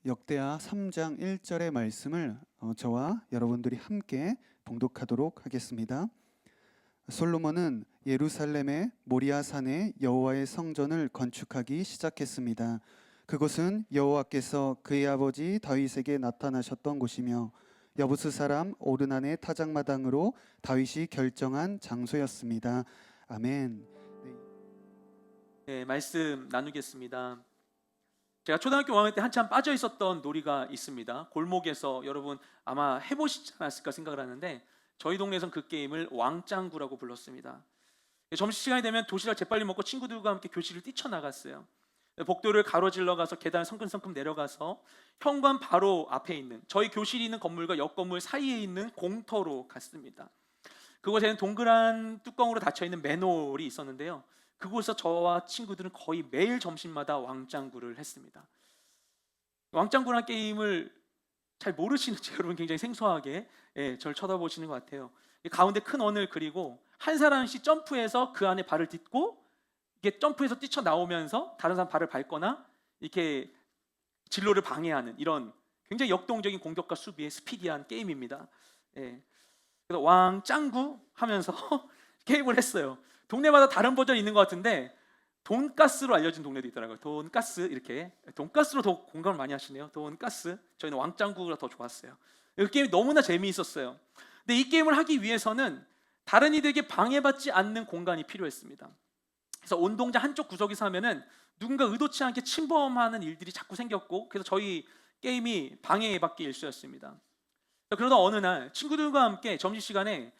역대하 3장 1절의 말씀을 저와 여러분들이 함께 봉독하도록 하겠습니다. 솔로몬은 예루살렘의 모리아 산에 여호와의 성전을 건축하기 시작했습니다. 그곳은 여호와께서 그의 아버지 다윗에게 나타나셨던 곳이며 여부스 사람 오르난의 타작마당으로 다윗이 결정한 장소였습니다. 아멘. 네, 말씀 나누겠습니다. 제가 초등학교 5학년 때 한참 빠져 있었던 놀이가 있습니다. 골목에서 여러분 아마 해보시지 않았을까 생각을 하는데 저희 동네에선 그 게임을 왕짱구라고 불렀습니다. 점심시간이 되면 도시락 재빨리 먹고 친구들과 함께 교실을 뛰쳐나갔어요. 복도를 가로질러 가서 계단 성큼성큼 내려가서 현관 바로 앞에 있는 저희 교실이 있는 건물과 옆 건물 사이에 있는 공터로 갔습니다. 그곳에는 동그란 뚜껑으로 닫혀있는 맨홀이 있었는데요. 그곳에서 저와 친구들은 거의 매일 점심마다 왕짱구를 했습니다. 왕짱구라는 게임을 잘 모르시는지 여러분 굉장히 생소하게 저를 쳐다보시는 것 같아요. 가운데 큰 원을 그리고 한 사람씩 점프해서 그 안에 발을 딛고 이게 점프해서 뛰쳐나오면서 다른 사람 발을 밟거나 이렇게 진로를 방해하는 이런 굉장히 역동적인 공격과 수비의 스피디한 게임입니다. 그래서 왕짱구 하면서 게임을 했어요. 동네마다 다른 버전이 있는 것 같은데 돈가스로 알려진 동네도 있더라고요. 돈가스 이렇게 돈가스로 더 공감을 많이 하시네요. 돈가스. 저희는 왕짱구가 더 좋았어요. 이 게임이 너무나 재미있었어요. 근데 이 게임을 하기 위해서는 다른 이들에게 방해받지 않는 공간이 필요했습니다. 그래서 운동장 한쪽 구석에서 하면은 누군가 의도치 않게 침범하는 일들이 자꾸 생겼고 그래서 저희 게임이 방해받기 일쑤였습니다. 그러다 어느 날 친구들과 함께 점심시간에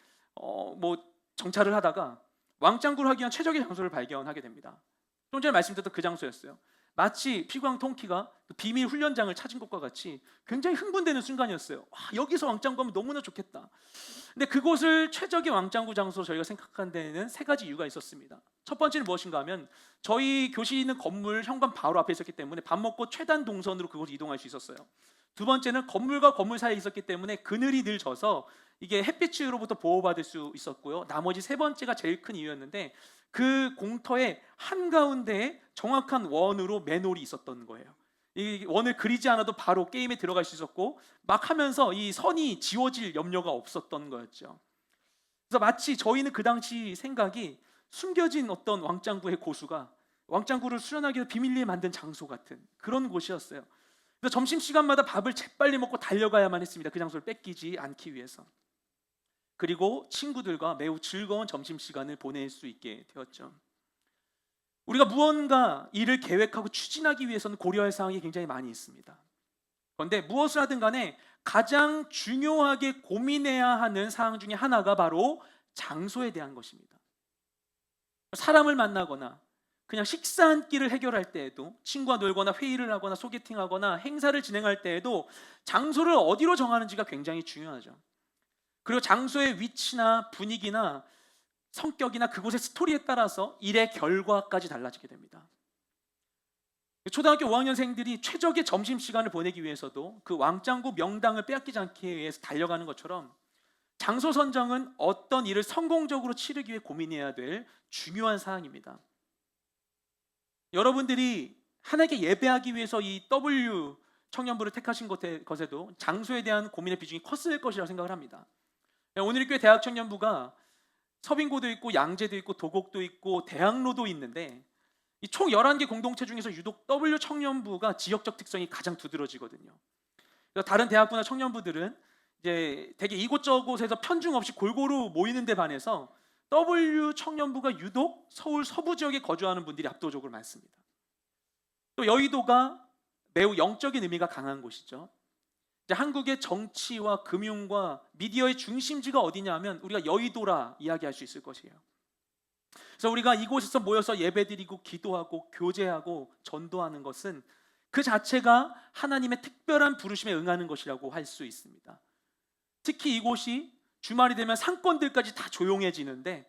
정찰을 하다가 왕짱구를 하기 위한 최적의 장소를 발견하게 됩니다. 좀 전에 말씀드렸던 그 장소였어요. 마치 피구왕 통키가 그 비밀 훈련장을 찾은 것과 같이 굉장히 흥분되는 순간이었어요. 와, 여기서 왕짱구 하면 너무나 좋겠다. 근데 그곳을 최적의 왕짱구 장소로 저희가 생각한 데에는 세 가지 이유가 있었습니다. 첫 번째는 무엇인가 하면 저희 교실이 있는 건물 현관 바로 앞에 있었기 때문에 밥 먹고 최단 동선으로 그곳을 이동할 수 있었어요. 두 번째는 건물과 건물 사이에 있었기 때문에 그늘이 늘 져서 이게 햇빛으로부터 보호받을 수 있었고요. 나머지 세 번째가 제일 큰 이유였는데 그 공터의 한가운데에 정확한 원으로 맨홀이 있었던 거예요. 이 원을 그리지 않아도 바로 게임에 들어갈 수 있었고 막 하면서 이 선이 지워질 염려가 없었던 거였죠. 그래서 마치 저희는 그 당시 생각이 숨겨진 어떤 왕짱구의 고수가 왕짱구를 수련하기 위해 비밀리에 만든 장소 같은 그런 곳이었어요. 그래서 점심시간마다 밥을 재빨리 먹고 달려가야만 했습니다. 그 장소를 뺏기지 않기 위해서. 그리고 친구들과 매우 즐거운 점심시간을 보낼 수 있게 되었죠. 우리가 무언가 일을 계획하고 추진하기 위해서는 고려할 사항이 굉장히 많이 있습니다. 그런데 무엇을 하든 간에 가장 중요하게 고민해야 하는 사항 중에 하나가 바로 장소에 대한 것입니다. 사람을 만나거나 그냥 식사 한 끼를 해결할 때에도 친구와 놀거나 회의를 하거나 소개팅하거나 행사를 진행할 때에도 장소를 어디로 정하는지가 굉장히 중요하죠. 그리고 장소의 위치나 분위기나 성격이나 그곳의 스토리에 따라서 일의 결과까지 달라지게 됩니다. 초등학교 5학년생들이 최적의 점심시간을 보내기 위해서도 그 왕짱구 명당을 빼앗기지 않기 위해서 달려가는 것처럼 장소 선정은 어떤 일을 성공적으로 치르기 위해 고민해야 될 중요한 사항입니다. 여러분들이 하나님께 예배하기 위해서 이 W 청년부를 택하신 것에도 장소에 대한 고민의 비중이 컸을 것이라고 생각을 합니다. 오늘 교회 대학 청년부가 서빙고도 있고 양재도 있고 도곡도 있고 대학로도 있는데 이 총 11개 공동체 중에서 유독 W 청년부가 지역적 특성이 가장 두드러지거든요. 그래서 다른 대학부나 청년부들은 이제 되게 이곳저곳에서 편중 없이 골고루 모이는 데 반해서 W 청년부가 유독 서울 서부 지역에 거주하는 분들이 압도적으로 많습니다. 또 여의도가 매우 영적인 의미가 강한 곳이죠. 이제 한국의 정치와 금융과 미디어의 중심지가 어디냐 하면 우리가 여의도라 이야기할 수 있을 것이에요. 그래서 우리가 이곳에서 모여서 예배드리고 기도하고 교제하고 전도하는 것은 그 자체가 하나님의 특별한 부르심에 응하는 것이라고 할 수 있습니다. 특히 이곳이 주말이 되면 상권들까지 다 조용해지는데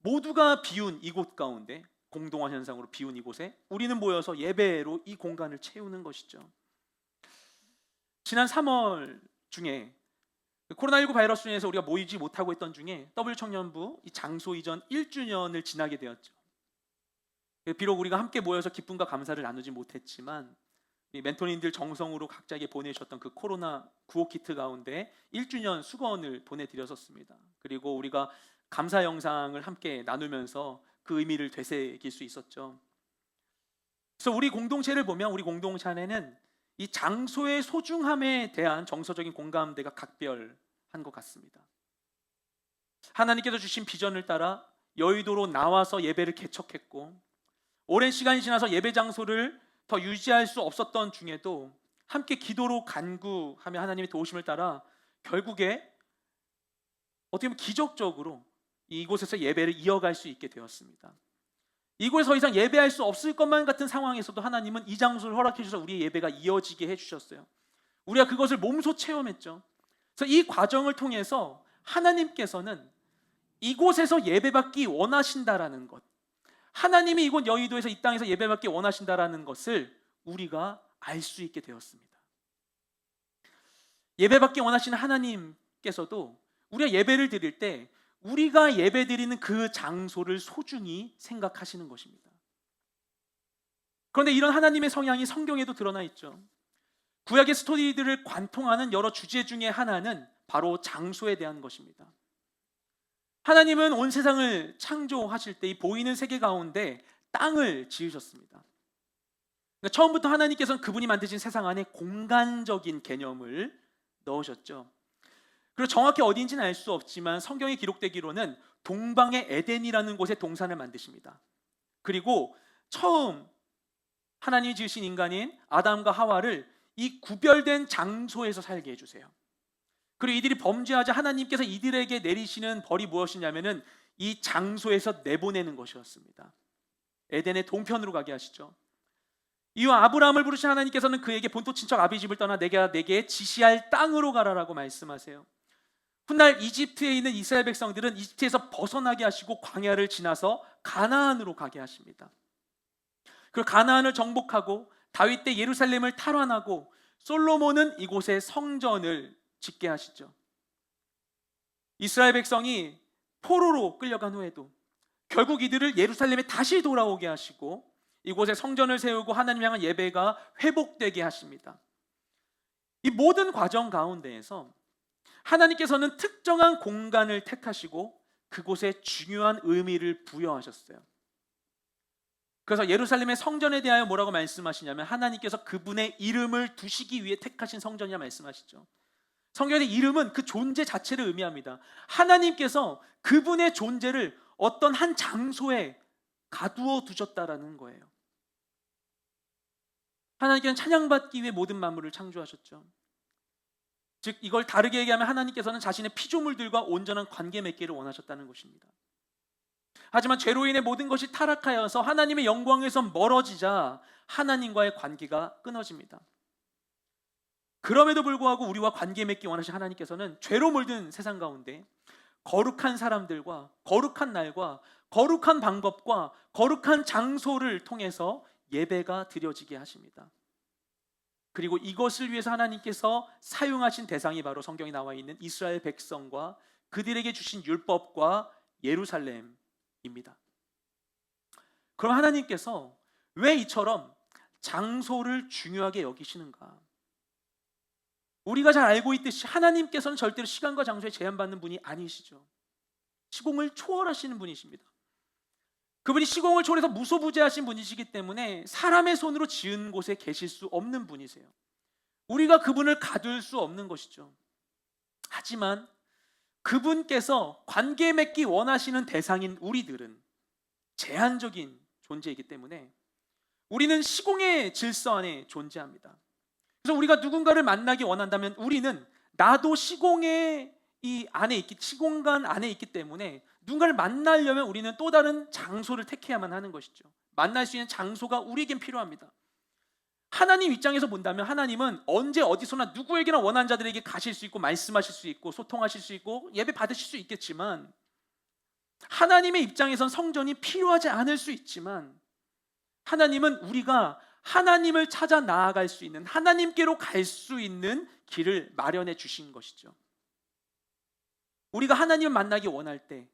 모두가 비운 이곳 가운데 공동화 현상으로 비운 이곳에 우리는 모여서 예배로 이 공간을 채우는 것이죠. 지난 3월 중에 코로나19 바이러스 중에서 우리가 모이지 못하고 있던 중에 W 청년부 이 장소 이전 1주년을 지나게 되었죠. 비록 우리가 함께 모여서 기쁨과 감사를 나누지 못했지만 이 멘토님들 정성으로 각자에게 보내주셨던 그 코로나 구호 키트 가운데 1주년 수건을 보내드렸었습니다. 그리고 우리가 감사 영상을 함께 나누면서 그 의미를 되새길 수 있었죠. 그래서 우리 공동체를 보면 우리 공동체 안에는 이 장소의 소중함에 대한 정서적인 공감대가 각별한 것 같습니다. 하나님께서 주신 비전을 따라 여의도로 나와서 예배를 개척했고, 오랜 시간이 지나서 예배 장소를 더 유지할 수 없었던 중에도 함께 기도로 간구하며 하나님의 도우심을 따라 결국에 어떻게 보면 기적적으로 이곳에서 예배를 이어갈 수 있게 되었습니다. 이곳에 더 이상 예배할 수 없을 것만 같은 상황에서도 하나님은 이 장소를 허락해 주셔서 우리의 예배가 이어지게 해주셨어요. 우리가 그것을 몸소 체험했죠. 그래서 이 과정을 통해서 하나님께서는 이곳에서 예배받기 원하신다라는 것, 하나님이 이곳 여의도에서 이 땅에서 예배받기 원하신다라는 것을 우리가 알 수 있게 되었습니다. 예배받기 원하시는 하나님께서도 우리가 예배를 드릴 때 우리가 예배드리는 그 장소를 소중히 생각하시는 것입니다. 그런데 이런 하나님의 성향이 성경에도 드러나 있죠. 구약의 스토리들을 관통하는 여러 주제 중에 하나는 바로 장소에 대한 것입니다. 하나님은 온 세상을 창조하실 때 이 보이는 세계 가운데 땅을 지으셨습니다. 그러니까 처음부터 하나님께서는 그분이 만드신 세상 안에 공간적인 개념을 넣으셨죠. 그리고 정확히 어디인지는 알 수 없지만 성경에 기록되기로는 동방의 에덴이라는 곳에 동산을 만드십니다. 그리고 처음 하나님이 지으신 인간인 아담과 하와를 이 구별된 장소에서 살게 해주세요. 그리고 이들이 범죄하자 하나님께서 이들에게 내리시는 벌이 무엇이냐면은 이 장소에서 내보내는 것이었습니다. 에덴의 동편으로 가게 하시죠. 이와 아브라함을 부르신 하나님께서는 그에게 본토 친척 아비집을 떠나 내게 지시할 땅으로 가라라고 말씀하세요. 훗날 이집트에 있는 이스라엘 백성들은 이집트에서 벗어나게 하시고 광야를 지나서 가나안으로 가게 하십니다. 그리고 가나안을 정복하고 다윗 때 예루살렘을 탈환하고 솔로몬은 이곳에 성전을 짓게 하시죠. 이스라엘 백성이 포로로 끌려간 후에도 결국 이들을 예루살렘에 다시 돌아오게 하시고 이곳에 성전을 세우고 하나님 향한 예배가 회복되게 하십니다. 이 모든 과정 가운데에서 하나님께서는 특정한 공간을 택하시고 그곳에 중요한 의미를 부여하셨어요. 그래서 예루살렘의 성전에 대하여 뭐라고 말씀하시냐면 하나님께서 그분의 이름을 두시기 위해 택하신 성전이라 말씀하시죠. 성경의 이름은 그 존재 자체를 의미합니다. 하나님께서 그분의 존재를 어떤 한 장소에 가두어 두셨다라는 거예요. 하나님께서는 찬양받기 위해 모든 만물을 창조하셨죠. 즉 이걸 다르게 얘기하면 하나님께서는 자신의 피조물들과 온전한 관계 맺기를 원하셨다는 것입니다. 하지만 죄로 인해 모든 것이 타락하여서 하나님의 영광에서 멀어지자 하나님과의 관계가 끊어집니다. 그럼에도 불구하고 우리와 관계 맺기 원하신 하나님께서는 죄로 물든 세상 가운데 거룩한 사람들과 거룩한 날과 거룩한 방법과 거룩한 장소를 통해서 예배가 드려지게 하십니다. 그리고 이것을 위해서 하나님께서 사용하신 대상이 바로 성경에 나와 있는 이스라엘 백성과 그들에게 주신 율법과 예루살렘입니다. 그럼 하나님께서 왜 이처럼 장소를 중요하게 여기시는가? 우리가 잘 알고 있듯이 하나님께서는 절대로 시간과 장소에 제한받는 분이 아니시죠. 시공을 초월하시는 분이십니다. 그분이 시공을 초월해서 무소부재하신 분이시기 때문에 사람의 손으로 지은 곳에 계실 수 없는 분이세요. 우리가 그분을 가둘 수 없는 것이죠. 하지만 그분께서 관계 맺기 원하시는 대상인 우리들은 제한적인 존재이기 때문에 우리는 시공의 질서 안에 존재합니다. 그래서 우리가 누군가를 만나기 원한다면 우리는 나도 시공의 시공간 안에 있기 때문에 누군가를 만나려면 우리는 또 다른 장소를 택해야만 하는 것이죠. 만날 수 있는 장소가 우리에겐 필요합니다. 하나님 입장에서 본다면 하나님은 언제 어디서나 누구에게나 원하는 자들에게 가실 수 있고 말씀하실 수 있고 소통하실 수 있고 예배 받으실 수 있겠지만 하나님의 입장에선 성전이 필요하지 않을 수 있지만 하나님은 우리가 하나님을 찾아 나아갈 수 있는 하나님께로 갈 수 있는 길을 마련해 주신 것이죠. 우리가 하나님을 만나기 원할 때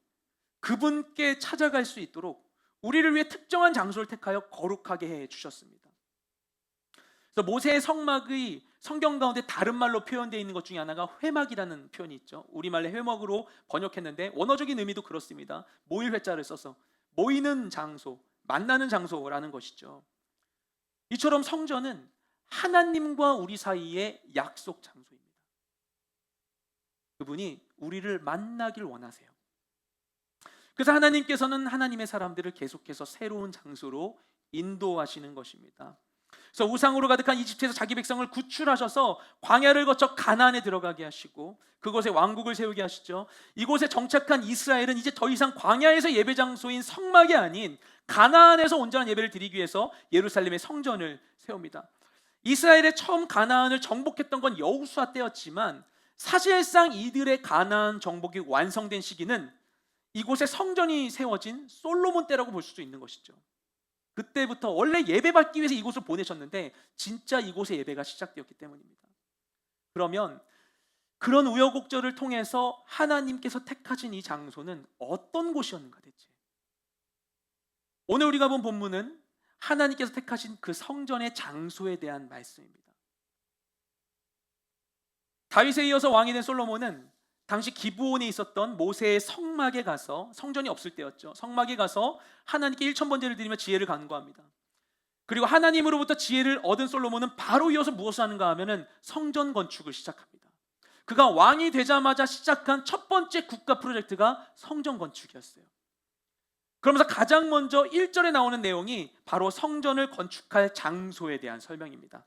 그분께 찾아갈 수 있도록 우리를 위해 특정한 장소를 택하여 거룩하게 해 주셨습니다. 그래서 모세의 성막의 성경 가운데 다른 말로 표현되어 있는 것 중에 하나가 회막이라는 표현이 있죠. 우리말로 회막으로 번역했는데 원어적인 의미도 그렇습니다. 모일 회자를 써서 모이는 장소, 만나는 장소라는 것이죠. 이처럼 성전은 하나님과 우리 사이의 약속 장소입니다. 그분이 우리를 만나길 원하세요. 그래서 하나님께서는 하나님의 사람들을 계속해서 새로운 장소로 인도하시는 것입니다. 그래서 우상으로 가득한 이집트에서 자기 백성을 구출하셔서 광야를 거쳐 가나안에 들어가게 하시고 그곳에 왕국을 세우게 하시죠. 이곳에 정착한 이스라엘은 이제 더 이상 광야에서 예배 장소인 성막이 아닌 가나안에서 온전한 예배를 드리기 위해서 예루살렘의 성전을 세웁니다. 이스라엘의 처음 가나안을 정복했던 건 여호수아 때였지만 사실상 이들의 가나안 정복이 완성된 시기는 이곳에 성전이 세워진 솔로몬 때라고 볼 수도 있는 것이죠. 그때부터 원래 예배받기 위해서 이곳을 보내셨는데 진짜 이곳에 예배가 시작되었기 때문입니다. 그러면 그런 우여곡절을 통해서 하나님께서 택하신 이 장소는 어떤 곳이었는가 대체? 오늘 우리가 본 본문은 하나님께서 택하신 그 성전의 장소에 대한 말씀입니다. 다윗에 이어서 왕이 된 솔로몬은 당시 기브온에 있었던 모세의 성막에 가서, 성전이 없을 때였죠, 성막에 가서 하나님께 1000번제를 드리며 지혜를 간구합니다. 그리고 하나님으로부터 지혜를 얻은 솔로몬은 바로 이어서 무엇을 하는가 하면은 성전 건축을 시작합니다. 그가 왕이 되자마자 시작한 첫 번째 국가 프로젝트가 성전 건축이었어요. 그러면서 가장 먼저 1절에 나오는 내용이 바로 성전을 건축할 장소에 대한 설명입니다.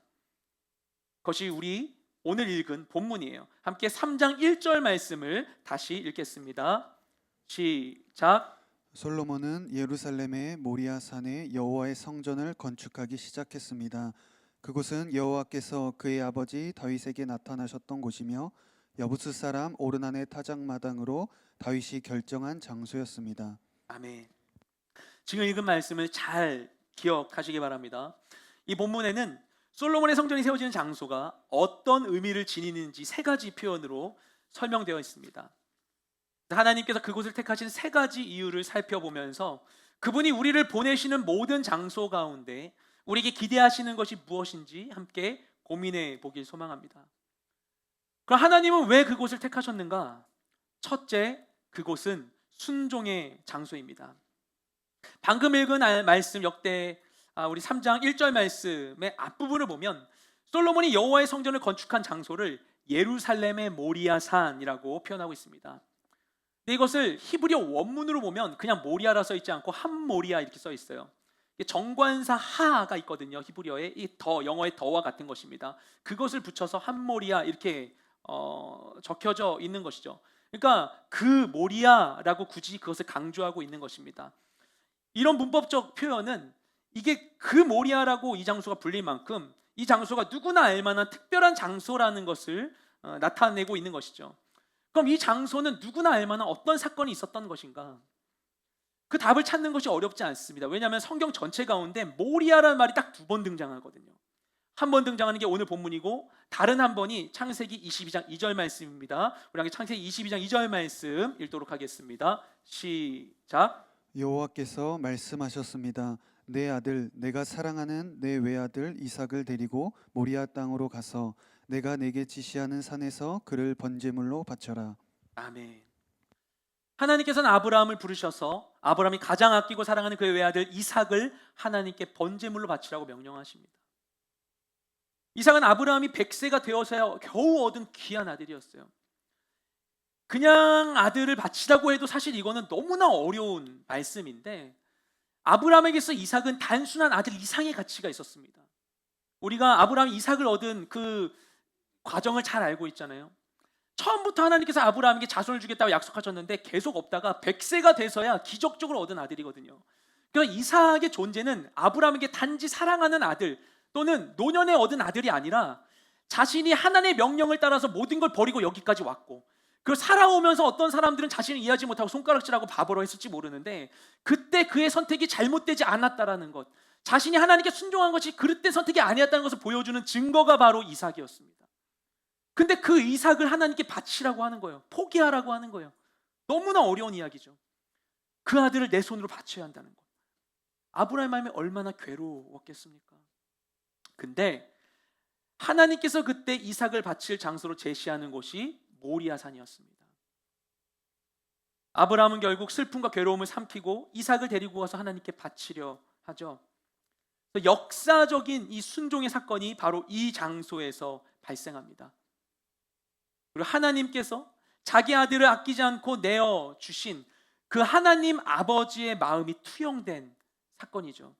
그것이 우리 오늘 읽은 본문이에요. 함께 3장 1절 말씀을 다시 읽겠습니다. 시작. 솔로몬은 예루살렘의 모리아 산에 여호와의 성전을 건축하기 시작했습니다. 그곳은 여호와께서 그의 아버지 다윗에게 나타나셨던 곳이며 여부스 사람 오르난의 타작마당으로 다윗이 결정한 장소였습니다. 아멘. 지금 읽은 말씀을 잘 기억하시기 바랍니다. 이 본문에는 솔로몬의 성전이 세워지는 장소가 어떤 의미를 지니는지 3가지 표현으로 설명되어 있습니다. 하나님께서 그곳을 택하신 3가지 이유를 살펴보면서 그분이 우리를 보내시는 모든 장소 가운데 우리에게 기대하시는 것이 무엇인지 함께 고민해 보길 소망합니다. 그럼 하나님은 왜 그곳을 택하셨는가? 첫째, 그곳은 순종의 장소입니다. 방금 읽은 말씀 역대 우리 3장 1절 말씀의 앞부분을 보면 솔로몬이 여호와의 성전을 건축한 장소를 예루살렘의 모리아산이라고 표현하고 있습니다. 근데 이것을 히브리어 원문으로 보면 그냥 모리아라 써 있지 않고 함모리아 이렇게 써 있어요. 정관사 하가 있거든요. 히브리어에 이 더, 영어의 더와 같은 것입니다. 그것을 붙여서 함모리아 이렇게 적혀져 있는 것이죠. 그러니까 그 모리아라고 굳이 그것을 강조하고 있는 것입니다. 이런 문법적 표현은 이게 그 모리아라고 이 장소가 불릴 만큼 이 장소가 누구나 알만한 특별한 장소라는 것을 나타내고 있는 것이죠. 그럼 이 장소는 누구나 알만한 어떤 사건이 있었던 것인가? 그 답을 찾는 것이 어렵지 않습니다. 왜냐하면 성경 전체 가운데 모리아라는 말이 딱 2번 등장하거든요. 한 번 등장하는 게 오늘 본문이고 다른 한 번이 창세기 22장 2절 말씀입니다. 우리 함께 창세기 22장 2절 말씀 읽도록 하겠습니다. 시작. 여호와께서 말씀하셨습니다. 내 아들 내가 사랑하는 내 외아들 이삭을 데리고 모리아 땅으로 가서 내가 내게 지시하는 산에서 그를 번제물로 바쳐라. 아멘. 하나님께서는 아브라함을 부르셔서 아브라함이 가장 아끼고 사랑하는 그의 외아들 이삭을 하나님께 번제물로 바치라고 명령하십니다. 이삭은 아브라함이 100세가 되어서야 겨우 얻은 귀한 아들이었어요. 그냥 아들을 바치라고 해도 사실 이거는 너무나 어려운 말씀인데 아브라함에게서 이삭은 단순한 아들 이상의 가치가 있었습니다. 우리가 아브라함이 이삭을 얻은 그 과정을 잘 알고 있잖아요. 처음부터 하나님께서 아브라함에게 자손을 주겠다고 약속하셨는데 계속 없다가 100세가 돼서야 기적적으로 얻은 아들이거든요. 그러니까 이삭의 존재는 아브라함에게 단지 사랑하는 아들 또는 노년에 얻은 아들이 아니라 자신이 하나님의 명령을 따라서 모든 걸 버리고 여기까지 왔고 그리고 살아오면서 어떤 사람들은 자신을 이해하지 못하고 손가락질하고 바보로 했을지 모르는데 그때 그의 선택이 잘못되지 않았다라는 것, 자신이 하나님께 순종한 것이 그릇된 선택이 아니었다는 것을 보여주는 증거가 바로 이삭이었습니다. 근데 그 이삭을 하나님께 바치라고 하는 거예요. 포기하라고 하는 거예요. 너무나 어려운 이야기죠. 그 아들을 내 손으로 바쳐야 한다는 것. 아브라함의 마음이 얼마나 괴로웠겠습니까? 근데 하나님께서 그때 이삭을 바칠 장소로 제시하는 곳이 모리아산이었습니다. 아브라함은 결국 슬픔과 괴로움을 삼키고 이삭을 데리고 가서 하나님께 바치려 하죠. 역사적인 이 순종의 사건이 바로 이 장소에서 발생합니다. 그리고 하나님께서 자기 아들을 아끼지 않고 내어 주신 그 하나님 아버지의 마음이 투영된 사건이죠.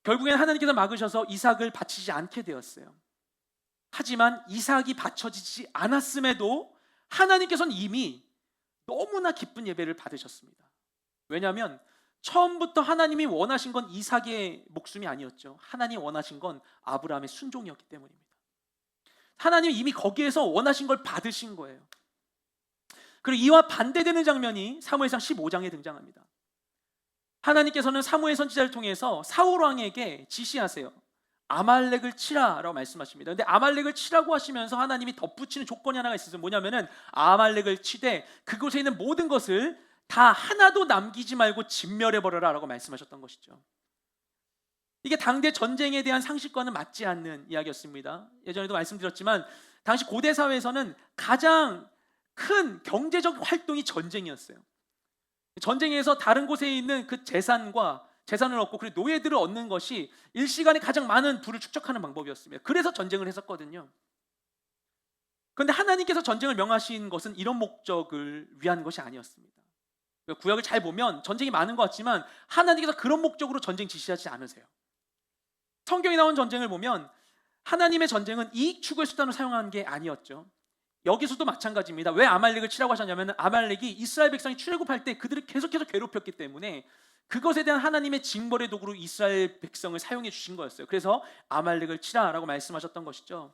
결국엔 하나님께서 막으셔서 이삭을 바치지 않게 되었어요. 하지만 이삭이 바쳐지지 않았음에도 하나님께서는 이미 너무나 기쁜 예배를 받으셨습니다. 왜냐하면 처음부터 하나님이 원하신 건 이삭의 목숨이 아니었죠. 하나님이 원하신 건 아브라함의 순종이었기 때문입니다. 하나님이 이미 거기에서 원하신 걸 받으신 거예요. 그리고 이와 반대되는 장면이 사무엘상 15장에 등장합니다. 하나님께서는 사무엘 선지자를 통해서 사울 왕에게 지시하세요. 아말렉을 치라라고 말씀하십니다. 근데 아말렉을 치라고 하시면서 하나님이 덧붙이는 조건이 하나가 있어요. 뭐냐면은 아말렉을 치되 그곳에 있는 모든 것을 다 하나도 남기지 말고 진멸해버려라 라고 말씀하셨던 것이죠. 이게 당대 전쟁에 대한 상식과는 맞지 않는 이야기였습니다. 예전에도 말씀드렸지만 당시 고대 사회에서는 가장 큰 경제적 활동이 전쟁이었어요. 전쟁에서 다른 곳에 있는 그 재산을 얻고 그리고 노예들을 얻는 것이 일시간에 가장 많은 부를 축적하는 방법이었습니다. 그래서 전쟁을 했었거든요. 그런데 하나님께서 전쟁을 명하신 것은 이런 목적을 위한 것이 아니었습니다. 구약을 잘 보면 전쟁이 많은 것 같지만 하나님께서 그런 목적으로 전쟁 지시하지 않으세요. 성경에 나온 전쟁을 보면 하나님의 전쟁은 이익 추구의 수단으로 사용한 게 아니었죠. 여기서도 마찬가지입니다. 왜 아말렉을 치라고 하셨냐면 아말렉이 이스라엘 백성이 출애굽할 때 그들을 계속해서 괴롭혔기 때문에 그것에 대한 하나님의 징벌의 도구로 이스라엘 백성을 사용해 주신 거였어요. 그래서 아말렉을 치라라고 말씀하셨던 것이죠.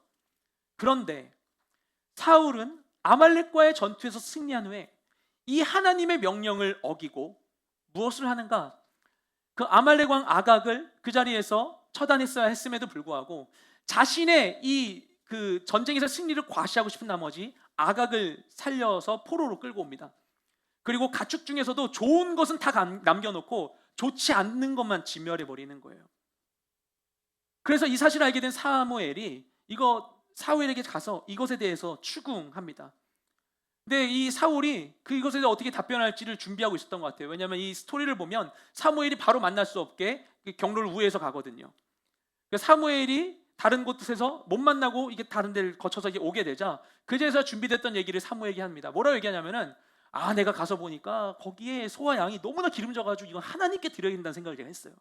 그런데 사울은 아말렉과의 전투에서 승리한 후에 이 하나님의 명령을 어기고 무엇을 하는가? 그 아말렉 왕 아각을 그 자리에서 처단했어야 했음에도 불구하고 자신의 그 전쟁에서 승리를 과시하고 싶은 나머지 아각을 살려서 포로로 끌고 옵니다. 그리고 가축 중에서도 좋은 것은 다 남겨놓고 좋지 않는 것만 진멸해버리는 거예요. 그래서 이 사실을 알게 된 사무엘이 사울에게 가서 이것에 대해서 추궁합니다. 근데 이 사울이 이것에 대해 어떻게 답변할지를 준비하고 있었던 것 같아요. 왜냐하면 이 스토리를 보면 사무엘이 바로 만날 수 없게 경로를 우회해서 가거든요. 사무엘이 다른 곳에서 못 만나고 이게 다른 데를 거쳐서 이제 오게 되자 그제서 준비됐던 얘기를 사무엘에게 합니다. 뭐라고 얘기하냐면은 내가 가서 보니까 거기에 소와 양이 너무나 기름져가지고 이건 하나님께 드려야 된다는 생각을 제가 했어요.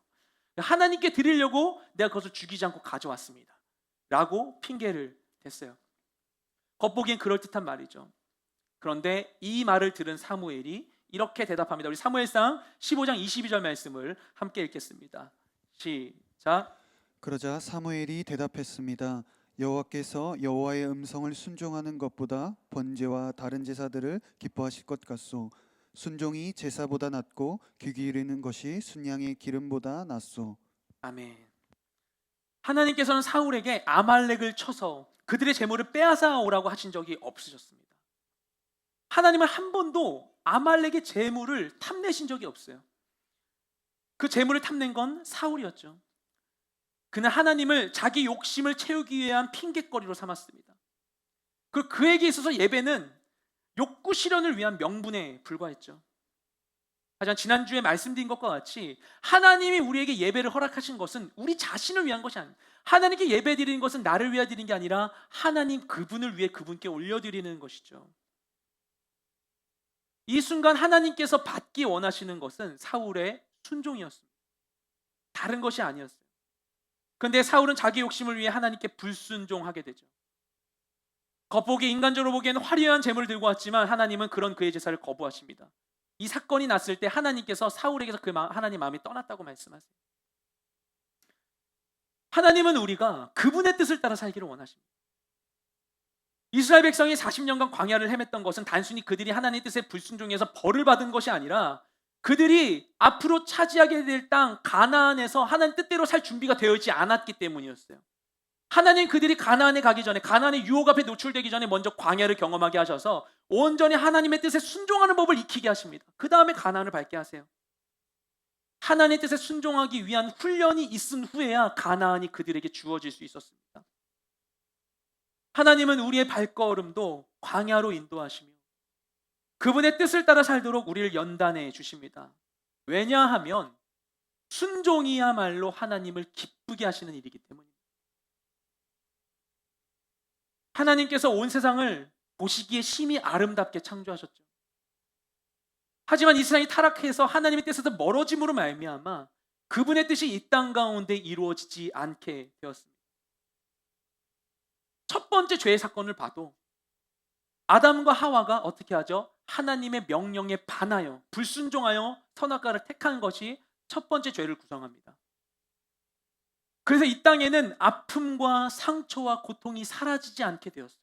하나님께 드리려고 내가 그것을 죽이지 않고 가져왔습니다 라고 핑계를 댔어요. 겉보기엔 그럴듯한 말이죠. 그런데 이 말을 들은 사무엘이 이렇게 대답합니다. 우리 사무엘상 15장 22절 말씀을 함께 읽겠습니다. 시작. 그러자 사무엘이 대답했습니다. 여호와께서 여호와의 음성을 순종하는 것보다 번제와 다른 제사들을 기뻐하실 것 같소. 순종이 제사보다 낫고 귀 기르는 것이 순양의 기름보다 낫소. 아멘. 하나님께서는 사울에게 아말렉을 쳐서 그들의 재물을 빼앗아 오라고 하신 적이 없으셨습니다. 하나님은 한 번도 아말렉의 재물을 탐내신 적이 없어요. 그 재물을 탐낸 건 사울이었죠. 그는 하나님을 자기 욕심을 채우기 위한 핑계거리로 삼았습니다. 그에게 있어서 예배는 욕구 실현을 위한 명분에 불과했죠. 하지만 지난주에 말씀드린 것과 같이 하나님이 우리에게 예배를 허락하신 것은 우리 자신을 위한 것이 아닙니다. 하나님께 예배 드리는 것은 나를 위해 드리는 게 아니라 하나님 그분을 위해 그분께 올려드리는 것이죠. 이 순간 하나님께서 받기 원하시는 것은 사울의 순종이었습니다. 다른 것이 아니었어요. 그런데 사울은 자기 욕심을 위해 하나님께 불순종하게 되죠. 겉보기 인간적으로 보기에는 화려한 재물을 들고 왔지만 하나님은 그런 그의 제사를 거부하십니다. 이 사건이 났을 때 하나님께서 사울에게서 하나님 마음이 떠났다고 말씀하세요. 하나님은 우리가 그분의 뜻을 따라 살기를 원하십니다. 이스라엘 백성이 40년간 광야를 헤맸던 것은 단순히 그들이 하나님의 뜻에 불순종해서 벌을 받은 것이 아니라 그들이 앞으로 차지하게 될 땅 가나안에서 하나님 뜻대로 살 준비가 되어 있지 않았기 때문이었어요. 하나님 그들이 가나안에 가기 전에 가나안의 유혹 앞에 노출되기 전에 먼저 광야를 경험하게 하셔서 온전히 하나님의 뜻에 순종하는 법을 익히게 하십니다. 그 다음에 가나안을 밟게 하세요. 하나님의 뜻에 순종하기 위한 훈련이 있은 후에야 가나안이 그들에게 주어질 수 있었습니다. 하나님은 우리의 발걸음도 광야로 인도하시며 그분의 뜻을 따라 살도록 우리를 연단해 주십니다. 왜냐하면 순종이야말로 하나님을 기쁘게 하시는 일이기 때문입니다. 하나님께서 온 세상을 보시기에 심히 아름답게 창조하셨죠. 하지만 이 세상이 타락해서 하나님의 뜻에서 멀어짐으로 말미암아 그분의 뜻이 이 땅 가운데 이루어지지 않게 되었습니다. 첫 번째 죄의 사건을 봐도 아담과 하와가 어떻게 하죠? 하나님의 명령에 반하여 불순종하여 선악과를 택한 것이 첫 번째 죄를 구성합니다. 그래서 이 땅에는 아픔과 상처와 고통이 사라지지 않게 되었어요.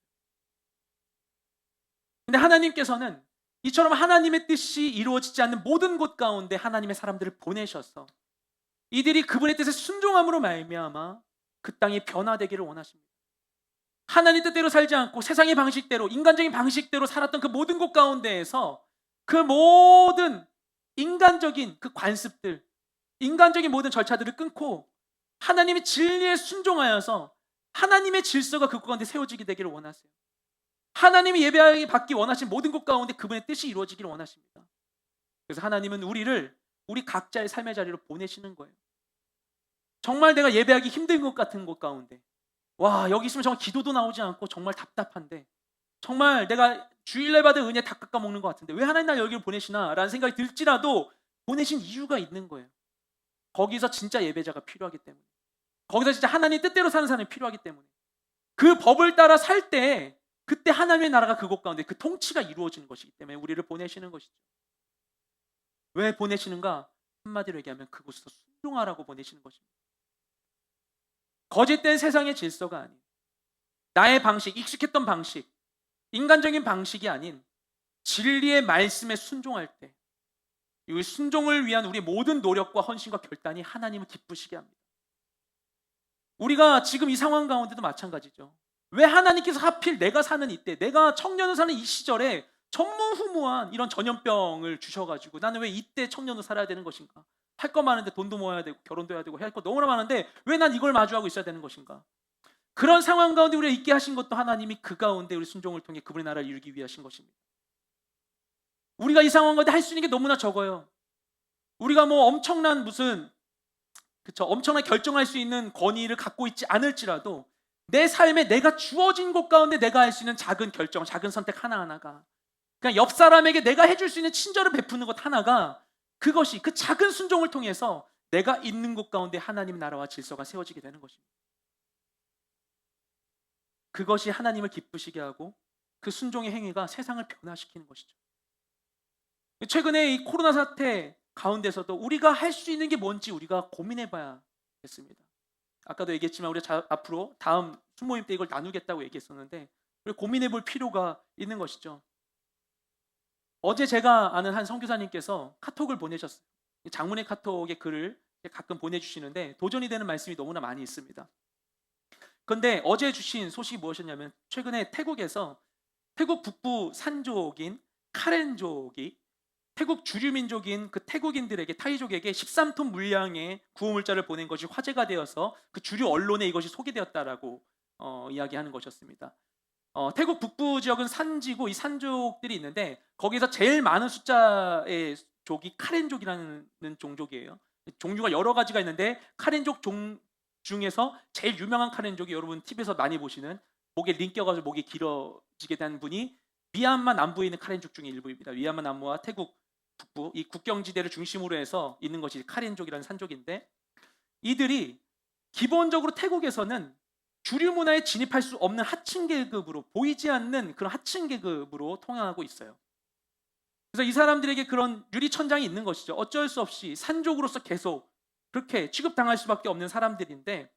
근데 하나님께서는 이처럼 하나님의 뜻이 이루어지지 않는 모든 곳 가운데 하나님의 사람들을 보내셔서 이들이 그분의 뜻에 순종함으로 말미암아 그 땅이 변화되기를 원하십니다. 하나님 뜻대로 살지 않고 세상의 방식대로, 인간적인 방식대로 살았던 그 모든 곳 가운데에서 그 모든 인간적인 그 관습들, 인간적인 모든 절차들을 끊고 하나님의 진리에 순종하여서 하나님의 질서가 그 가운데 세워지게 되기를 원하세요. 하나님이 예배하기 받기 원하신 모든 곳 가운데 그분의 뜻이 이루어지기를 원하십니다. 그래서 하나님은 우리를 우리 각자의 삶의 자리로 보내시는 거예요. 정말 내가 예배하기 힘든 것 같은 곳 가운데, 와, 여기 있으면 정말 기도도 나오지 않고 정말 답답한데, 정말 내가 주일날 받은 은혜 다 깎아먹는 것 같은데 왜 하나님 날 여기를 보내시나 라는 생각이 들지라도 보내신 이유가 있는 거예요. 거기서 진짜 예배자가 필요하기 때문에, 거기서 진짜 하나님 뜻대로 사는 사람이 필요하기 때문에, 그 법을 따라 살 때 그때 하나님의 나라가 그곳 가운데 그 통치가 이루어지는 것이기 때문에 우리를 보내시는 것이죠. 왜 보내시는가? 한마디로 얘기하면 그곳에서 순종하라고 보내시는 것입니다. 거짓된 세상의 질서가 아닌, 나의 방식, 익숙했던 방식, 인간적인 방식이 아닌 진리의 말씀에 순종할 때 이 순종을 위한 우리 모든 노력과 헌신과 결단이 하나님을 기쁘시게 합니다. 우리가 지금 이 상황 가운데도 마찬가지죠. 왜 하나님께서 하필 내가 사는 이때, 내가 청년으로 사는 이 시절에 전무후무한 이런 전염병을 주셔가지고 나는 왜 이때 청년으로 살아야 되는 것인가? 할 거 많은데 돈도 모아야 되고 결혼도 해야 되고 할 거 너무나 많은데 왜 난 이걸 마주하고 있어야 되는 것인가? 그런 상황 가운데 우리가 있게 하신 것도 하나님이 그 가운데 우리 순종을 통해 그분의 나라를 이루기 위하신 것입니다. 우리가 이 상황 가운데 할 수 있는 게 너무나 적어요. 우리가 뭐 엄청난 엄청난 결정할 수 있는 권위를 갖고 있지 않을지라도 내 삶에 내가 주어진 곳 가운데 내가 할 수 있는 작은 결정, 작은 선택 하나하나가, 그러니까 옆 사람에게 내가 해줄 수 있는 친절을 베푸는 것 하나가, 그것이 그 작은 순종을 통해서 내가 있는 곳 가운데 하나님의 나라와 질서가 세워지게 되는 것입니다. 그것이 하나님을 기쁘시게 하고 그 순종의 행위가 세상을 변화시키는 것이죠. 최근에 이 코로나 사태 가운데서도 우리가 할 수 있는 게 뭔지 우리가 고민해 봐야겠습니다. 아까도 얘기했지만 우리 앞으로 다음 순모임 때 이걸 나누겠다고 얘기했었는데 우리 고민해 볼 필요가 있는 것이죠. 어제 제가 아는 한 선교사님께서 카톡을 보내셨어요. 장문의 카톡에 글을 가끔 보내주시는데 도전이 되는 말씀이 너무나 많이 있습니다. 그런데 어제 주신 소식이 무엇이었냐면 최근에 태국에서 태국 북부 산족인 카렌족이 태국 주류민족인 그 태국인들에게, 타이족에게 13톤 물량의 구호물자를 보낸 것이 화제가 되어서 그 주류 언론에 이것이 소개되었다라고 이야기하는 것이었습니다. 태국 북부 지역은 산지고 이 산족들이 있는데 거기서 제일 많은 숫자의 족이 카렌족이라는 종족이에요. 종류가 여러 가지가 있는데 카렌족 중에서 제일 유명한 카렌족이 여러분 TV에서 많이 보시는 목에 링 껴가지고 목이 길어지게 된 분이 미얀마 남부에 있는 카렌족 중의 일부입니다. 미얀마 남부와 태국 북부 이 국경지대를 중심으로 해서 있는 것이 카렌족이라는 산족인데, 이들이 기본적으로 태국에서는 주류 문화에 진입할 수 없는 하층 계급으로, 보이지 않는 그런 하층 계급으로 통행하고 있어요. 그래서 이 사람들에게 그런 유리천장이 있는 것이죠. 어쩔 수 없이 산족으로서 계속 그렇게 취급당할 수밖에 없는 사람들인데,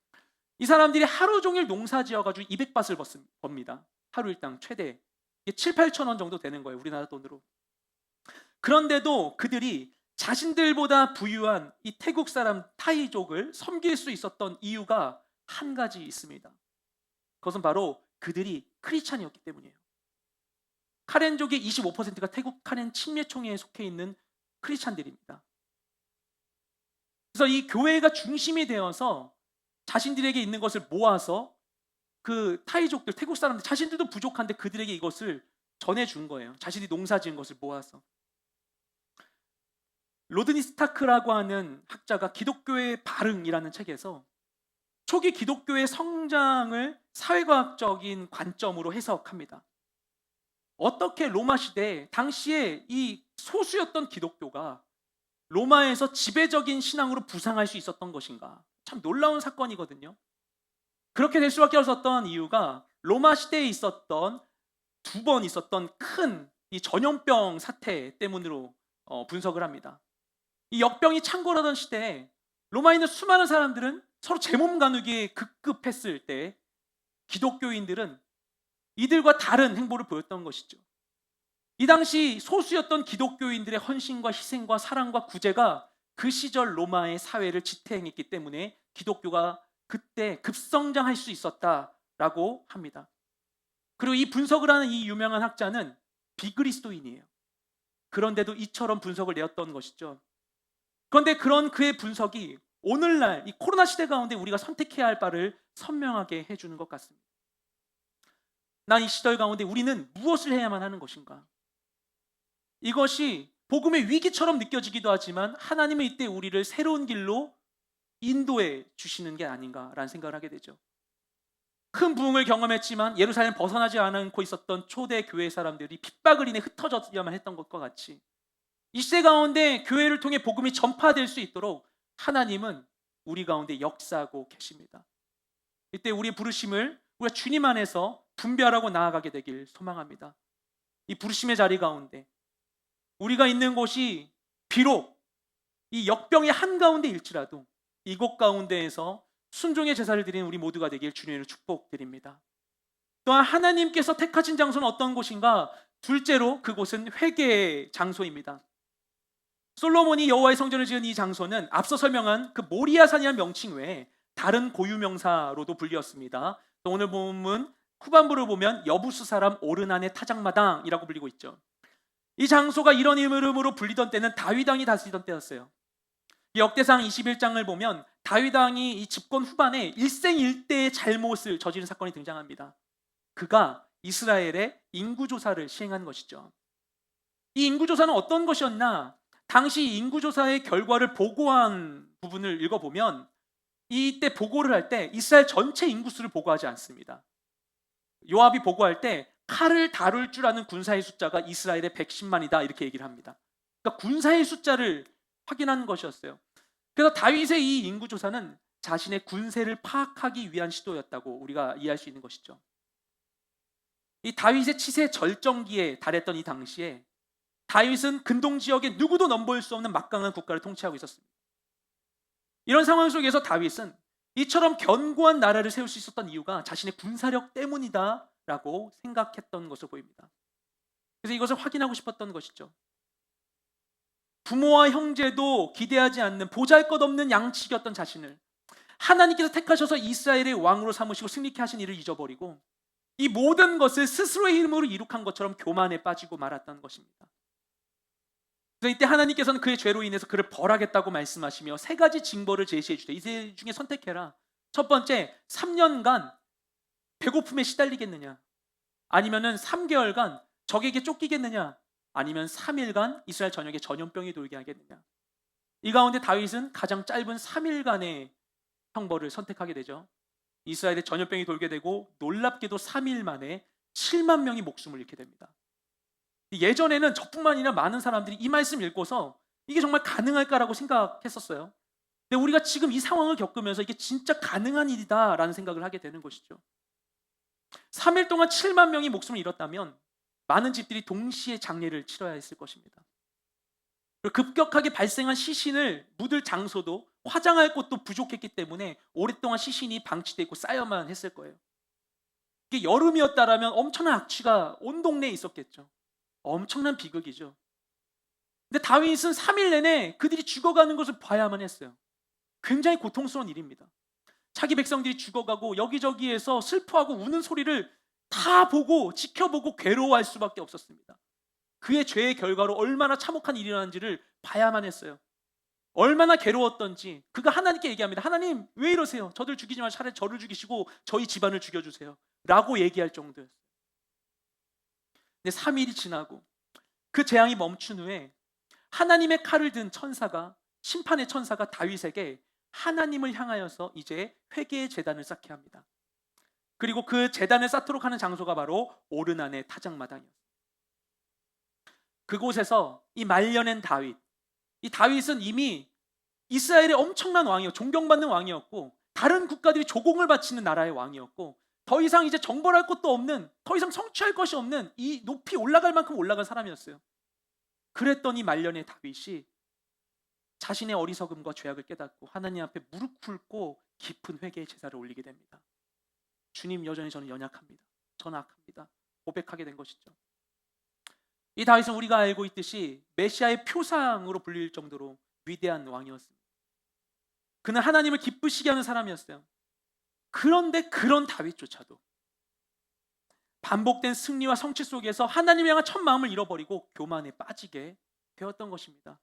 이 사람들이 하루 종일 농사 지어가지고 200바트를 법니다. 하루 일당 최대 7, 8천 원 정도 되는 거예요, 우리나라 돈으로. 그런데도 그들이 자신들보다 부유한 이 태국 사람 타이족을 섬길 수 있었던 이유가 한 가지 있습니다. 그것은 바로 그들이 크리스찬이었기 때문이에요. 카렌족의 25%가 태국 카렌 침례총회에 속해 있는 크리스찬들입니다. 그래서 이 교회가 중심이 되어서 자신들에게 있는 것을 모아서 그 타이족들, 태국 사람들 자신들도 부족한데 그들에게 이것을 전해준 거예요. 자신이 농사지은 것을 모아서. 로드니 스타크라고 하는 학자가 기독교의 발흥이라는 책에서 초기 기독교의 성장을 사회과학적인 관점으로 해석합니다. 어떻게 로마 시대 당시에 이 소수였던 기독교가 로마에서 지배적인 신앙으로 부상할 수 있었던 것인가? 참 놀라운 사건이거든요. 그렇게 될 수밖에 없었던 이유가 로마 시대에 있었던 두 번 있었던 큰 이 전염병 사태 때문으로 분석을 합니다. 이 역병이 창궐하던 시대에 로마에 있는 수많은 사람들은 서로 제 몸 가누기에 급급했을 때 기독교인들은 이들과 다른 행보를 보였던 것이죠. 이 당시 소수였던 기독교인들의 헌신과 희생과 사랑과 구제가 그 시절 로마의 사회를 지탱했기 때문에 기독교가 그때 급성장할 수 있었다라고 합니다. 그리고 이 분석을 하는 이 유명한 학자는 비그리스도인이에요. 그런데도 이처럼 분석을 내었던 것이죠. 그런데 그런 그의 분석이 오늘날 이 코로나 시대 가운데 우리가 선택해야 할 바를 선명하게 해주는 것 같습니다. 난 이 시절 가운데 우리는 무엇을 해야만 하는 것인가? 이것이 복음의 위기처럼 느껴지기도 하지만 하나님은 이때 우리를 새로운 길로 인도해 주시는 게 아닌가라는 생각을 하게 되죠. 큰 부흥을 경험했지만 예루살렘 벗어나지 않고 있었던 초대 교회 사람들이 핍박을 인해 흩어져야만 했던 것과 같이 이 시대 가운데 교회를 통해 복음이 전파될 수 있도록 하나님은 우리 가운데 역사하고 계십니다. 이때 우리의 부르심을 우리가 주님 안에서 분별하고 나아가게 되길 소망합니다. 이 부르심의 자리 가운데 우리가 있는 곳이 비록 이 역병의 한가운데일지라도 이곳 가운데에서 순종의 제사를 드리는 우리 모두가 되길 주님으로 축복드립니다. 또한 하나님께서 택하신 장소는 어떤 곳인가? 둘째로 그곳은 회개의 장소입니다. 솔로몬이 여호와의 성전을 지은 이 장소는 앞서 설명한 그 모리아산이라는 명칭 외에 다른 고유 명사로도 불리었습니다. 또 오늘 본문 후반부를 보면 여부수 사람 오르난의 타작마당이라고 불리고 있죠. 이 장소가 이런 이름으로 불리던 때는 다윗 왕이 다스리던 때였어요. 역대상 21장을 보면 다윗 왕이 이 집권 후반에 일생일대의 잘못을 저지른 사건이 등장합니다. 그가 이스라엘의 인구조사를 시행한 것이죠. 이 인구조사는 어떤 것이었나? 당시 인구조사의 결과를 보고한 부분을 읽어보면 이때 보고를 할 때 이스라엘 전체 인구수를 보고하지 않습니다. 요압이 보고할 때 칼을 다룰 줄 아는 군사의 숫자가 이스라엘의 110만이다 이렇게 얘기를 합니다. 그러니까 군사의 숫자를 확인하는 것이었어요. 그래서 다윗의 이 인구조사는 자신의 군세를 파악하기 위한 시도였다고 우리가 이해할 수 있는 것이죠. 이 다윗의 치세 절정기에 달했던 이 당시에 다윗은 근동 지역에 누구도 넘볼 수 없는 막강한 국가를 통치하고 있었습니다. 이런 상황 속에서 다윗은 이처럼 견고한 나라를 세울 수 있었던 이유가 자신의 군사력 때문이다라고 생각했던 것으로 보입니다. 그래서 이것을 확인하고 싶었던 것이죠. 부모와 형제도 기대하지 않는 보잘것없는 양치기였던 자신을 하나님께서 택하셔서 이스라엘의 왕으로 삼으시고 승리케 하신 일을 잊어버리고 이 모든 것을 스스로의 힘으로 이룩한 것처럼 교만에 빠지고 말았다는 것입니다. 그래서 이때 하나님께서는 그의 죄로 인해서 그를 벌하겠다고 말씀하시며 세 가지 징벌을 제시해 주되 이 세 중에 선택해라. 첫 번째, 3년간 배고픔에 시달리겠느냐? 아니면은 3개월간 적에게 쫓기겠느냐? 아니면 3일간 이스라엘 전역에 전염병이 돌게 하겠느냐? 이 가운데 다윗은 가장 짧은 3일간의 형벌을 선택하게 되죠. 이스라엘에 전염병이 돌게 되고 놀랍게도 3일 만에 7만 명이 목숨을 잃게 됩니다. 예전에는 저뿐만 아니라 많은 사람들이 이 말씀 읽고서 이게 정말 가능할까라고 생각했었어요. 근데 우리가 지금 이 상황을 겪으면서 이게 진짜 가능한 일이다라는 생각을 하게 되는 것이죠. 3일 동안 7만 명이 목숨을 잃었다면 많은 집들이 동시에 장례를 치러야 했을 것입니다. 그리고 급격하게 발생한 시신을 묻을 장소도 화장할 곳도 부족했기 때문에 오랫동안 시신이 방치되어 있고 쌓여만 했을 거예요. 이게 여름이었다라면 엄청난 악취가 온 동네에 있었겠죠. 엄청난 비극이죠. 근데 다윗은 3일 내내 그들이 죽어가는 것을 봐야만 했어요. 굉장히 고통스러운 일입니다. 자기 백성들이 죽어가고 여기저기에서 슬퍼하고 우는 소리를 다 보고 지켜보고 괴로워할 수밖에 없었습니다. 그의 죄의 결과로 얼마나 참혹한 일이 일어나는지를 봐야만 했어요. 얼마나 괴로웠던지 그가 하나님께 얘기합니다. 하나님 왜 이러세요? 저들 죽이지 말고 차라리 저를 죽이시고 저희 집안을 죽여주세요 라고 얘기할 정도였어요. 근데 3일이 지나고 그 재앙이 멈춘 후에 하나님의 칼을 든 천사가, 심판의 천사가 다윗에게 하나님을 향하여서 이제 회개의 제단을 쌓게 합니다. 그리고 그 제단을 쌓도록 하는 장소가 바로 오르난의 타작마당이었어요. 그곳에서 이 말려낸 다윗, 이 다윗은 이미 이스라엘의 엄청난 왕이었고 존경받는 왕이었고 다른 국가들이 조공을 바치는 나라의 왕이었고 더 이상 이제 정벌할 것도 없는, 더 이상 성취할 것이 없는 이 높이 올라갈 만큼 올라간 사람이었어요. 그랬더니 말년의 다윗이 자신의 어리석음과 죄악을 깨닫고 하나님 앞에 무릎 꿇고 깊은 회개의 제사를 올리게 됩니다. 주님, 여전히 저는 연약합니다. 저는 악합니다. 고백하게 된 것이죠. 이 다윗은 우리가 알고 있듯이 메시아의 표상으로 불릴 정도로 위대한 왕이었습니다. 그는 하나님을 기쁘시게 하는 사람이었어요. 그런데 그런 다윗조차도 반복된 승리와 성취 속에서 하나님을 향한 첫 마음을 잃어버리고 교만에 빠지게 되었던 것입니다.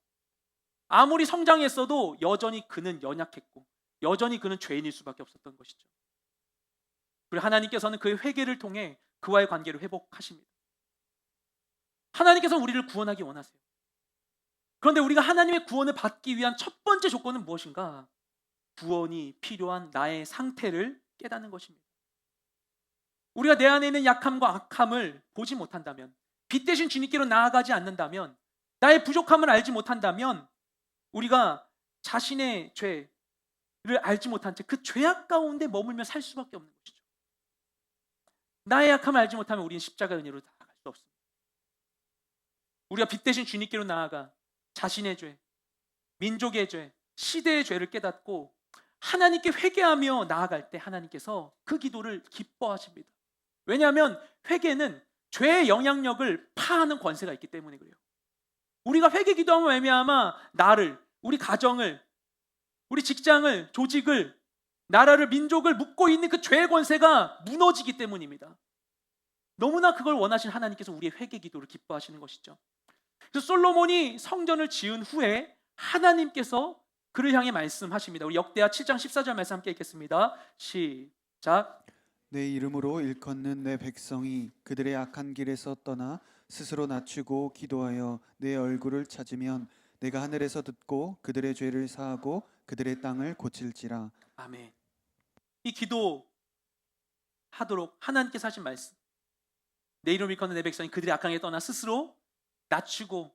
아무리 성장했어도 여전히 그는 연약했고 여전히 그는 죄인일 수밖에 없었던 것이죠. 그리고 하나님께서는 그의 회개를 통해 그와의 관계를 회복하십니다. 하나님께서 우리를 구원하기 원하세요. 그런데 우리가 하나님의 구원을 받기 위한 첫 번째 조건은 무엇인가? 구원이 필요한 나의 상태를 깨닫는 것입니다. 우리가 내 안에 있는 약함과 악함을 보지 못한다면, 빛 대신 주님께로 나아가지 않는다면, 나의 부족함을 알지 못한다면 우리가 자신의 죄를 알지 못한 채 그 죄악 가운데 머물며 살 수밖에 없는 것이죠. 나의 약함을 알지 못하면 우리는 십자가 은혜로 나아갈 수 없습니다. 우리가 빛 대신 주님께로 나아가 자신의 죄, 민족의 죄, 시대의 죄를 깨닫고 하나님께 회개하며 나아갈 때 하나님께서 그 기도를 기뻐하십니다. 왜냐하면 회개는 죄의 영향력을 파하는 권세가 있기 때문에 그래요. 우리가 회개 기도하면 말미암아 나를, 우리 가정을, 우리 직장을, 조직을, 나라를, 민족을 묶고 있는 그 죄의 권세가 무너지기 때문입니다. 너무나 그걸 원하신 하나님께서 우리의 회개 기도를 기뻐하시는 것이죠. 그래서 솔로몬이 성전을 지은 후에 하나님께서 그를 향해 말씀하십니다. 우리 역대하 7장 14절 말씀 함께 읽겠습니다. 시작. 내 이름으로 일컫는 내 백성이 그들의 악한 길에서 떠나 스스로 낮추고 기도하여 내 얼굴을 찾으면 내가 하늘에서 듣고 그들의 죄를 사하고 그들의 땅을 고칠지라. 아멘. 이 기도 하도록 하나님께서 하신 말씀. 내 이름을 일컫는 내 백성이 그들의 악한 길에 떠나 스스로 낮추고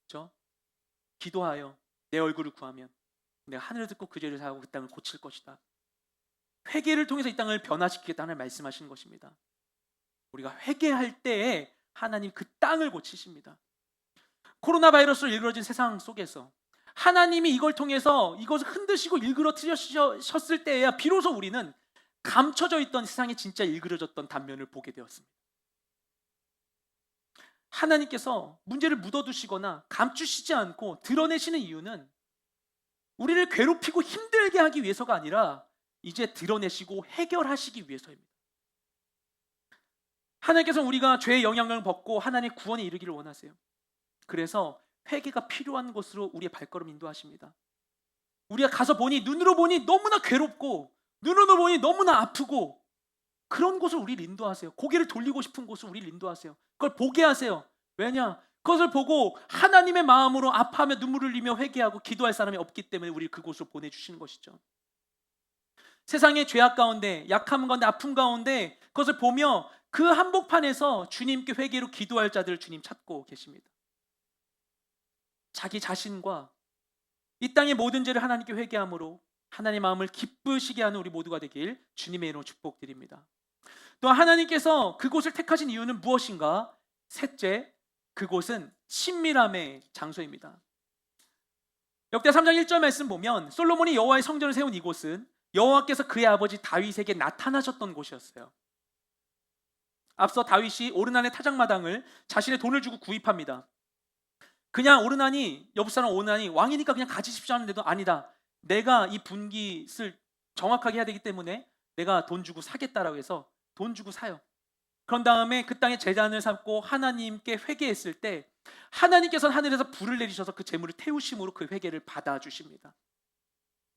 그렇죠? 기도하여 내 얼굴을 구하면 내가 하늘을 듣고 그 죄를 사하고 그 땅을 고칠 것이다. 회개를 통해서 이 땅을 변화시키겠다는 말씀하시는 것입니다. 우리가 회개할 때에 하나님 그 땅을 고치십니다. 코로나 바이러스로 일그러진 세상 속에서 하나님이 이걸 통해서 이것을 흔드시고 일그러뜨리셨을 때에야 비로소 우리는 감춰져 있던 세상에 진짜 일그러졌던 단면을 보게 되었습니다. 하나님께서 문제를 묻어두시거나 감추시지 않고 드러내시는 이유는 우리를 괴롭히고 힘들게 하기 위해서가 아니라 이제 드러내시고 해결하시기 위해서입니다. 하나님께서는 우리가 죄의 영향을 벗고 하나님의 구원에 이르기를 원하세요. 그래서 회개가 필요한 곳으로 우리의 발걸음 인도하십니다. 우리가 가서 보니 눈으로 보니 너무나 괴롭고 눈으로 보니 너무나 아프고 그런 곳을 우리를 인도하세요. 고개를 돌리고 싶은 곳을 우리를 인도하세요. 그걸 보게 하세요. 왜냐? 그것을 보고 하나님의 마음으로 아파하며 눈물을 흘리며 회개하고 기도할 사람이 없기 때문에 우리를 그곳으로 보내주시는 것이죠. 세상의 죄악 가운데, 약함 가운데, 아픔 가운데 그것을 보며 그 한복판에서 주님께 회개로 기도할 자들을 주님 찾고 계십니다. 자기 자신과 이 땅의 모든 죄를 하나님께 회개함으로 하나님의 마음을 기쁘시게 하는 우리 모두가 되길 주님의 이름으로 축복드립니다. 또 하나님께서 그곳을 택하신 이유는 무엇인가? 셋째, 그곳은 친밀함의 장소입니다. 역대 3장 1절 말씀 보면 솔로몬이 여호와의 성전을 세운 이곳은 여호와께서 그의 아버지 다윗에게 나타나셨던 곳이었어요. 앞서 다윗이 오르난의 타작마당을 자신의 돈을 주고 구입합니다. 그냥 오르난이, 옆 사람 오르난이 왕이니까 그냥 가지십시오 하는데도 아니다. 내가 이 분깃을 정확하게 해야 되기 때문에 내가 돈 주고 사겠다라고 해서 돈 주고 사요. 그런 다음에 그 땅에 제단을 삼고 하나님께 회개했을 때 하나님께서는 하늘에서 불을 내리셔서 그 재물을 태우심으로 그 회개를 받아주십니다.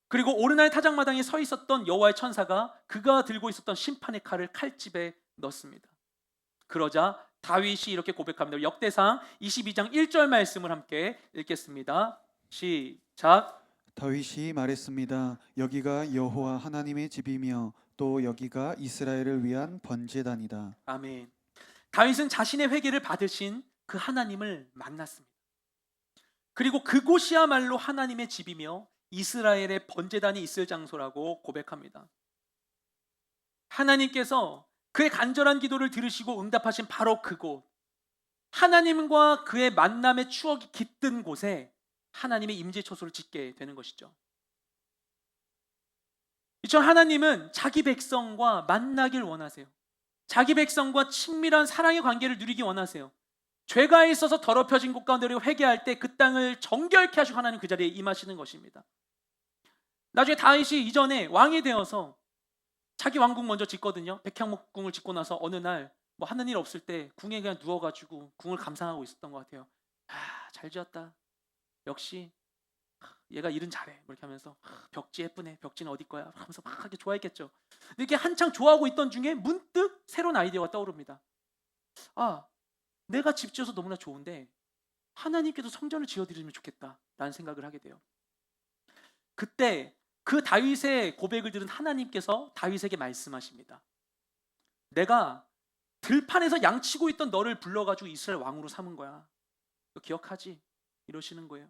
그리고 오르날 타작마당에 서 있었던 여호와의 천사가 그가 들고 있었던 심판의 칼을 칼집에 넣습니다. 그러자 다윗이 이렇게 고백합니다. 역대상 22장 1절 말씀을 함께 읽겠습니다. 시작. 다윗이 말했습니다. 여기가 여호와 하나님의 집이며 또 여기가 이스라엘을 위한 번제단이다. 아멘. 다윗은 자신의 회개를 받으신 그 하나님을 만났습니다. 그리고 그곳이야말로 하나님의 집이며 이스라엘의 번제단이 있을 장소라고 고백합니다. 하나님께서 그의 간절한 기도를 들으시고 응답하신 바로 그곳, 하나님과 그의 만남의 추억이 깃든 곳에 하나님의 임재처소를 짓게 되는 것이죠. 이처럼 하나님은 자기 백성과 만나길 원하세요. 자기 백성과 친밀한 사랑의 관계를 누리기 원하세요. 죄가 있어서 더럽혀진 곳 가운데 우리가 회개할 때 그 땅을 정결케 하시고 하나님 그 자리에 임하시는 것입니다. 나중에 다윗이 이전에 왕이 되어서 자기 왕궁 먼저 짓거든요. 백향목궁을 짓고 나서 어느 날 뭐 하는 일 없을 때 궁에 그냥 누워가지고 궁을 감상하고 있었던 것 같아요. 잘 지었다. 역시 얘가 일은 잘해. 뭐 이렇게 하면서 벽지 예쁘네. 벽지는 어디 거야? 하면서 막 하게 좋아했겠죠. 근데 이렇게 한창 좋아하고 있던 중에 문득 새로운 아이디어가 떠오릅니다. 내가 집 지어서 너무나 좋은데 하나님께도 성전을 지어드리면 좋겠다라는 생각을 하게 돼요. 그때 그 다윗의 고백을 들은 하나님께서 다윗에게 말씀하십니다. 내가 들판에서 양치고 있던 너를 불러가지고 이스라엘 왕으로 삼은 거야. 너 기억하지? 이러시는 거예요.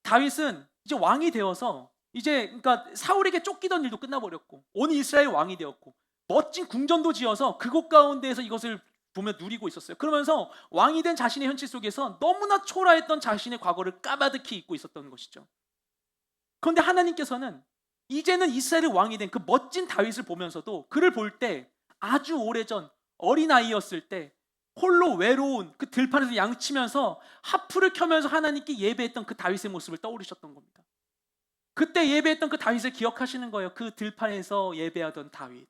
다윗은 이제 왕이 되어서 그러니까 사울에게 쫓기던 일도 끝나버렸고 온 이스라엘 왕이 되었고 멋진 궁전도 지어서 그곳 가운데에서 이것을 보며 누리고 있었어요. 그러면서 왕이 된 자신의 현실 속에서 너무나 초라했던 자신의 과거를 까마득히 잊고 있었던 것이죠. 그런데 하나님께서는 이제는 이스라엘의 왕이 된 그 멋진 다윗을 보면서도 그를 볼 때 아주 오래전 어린아이였을 때 홀로 외로운 그 들판에서 양치면서 하프를 켜면서 하나님께 예배했던 그 다윗의 모습을 떠올리셨던 겁니다. 그때 예배했던 그 다윗을 기억하시는 거예요. 그 들판에서 예배하던 다윗.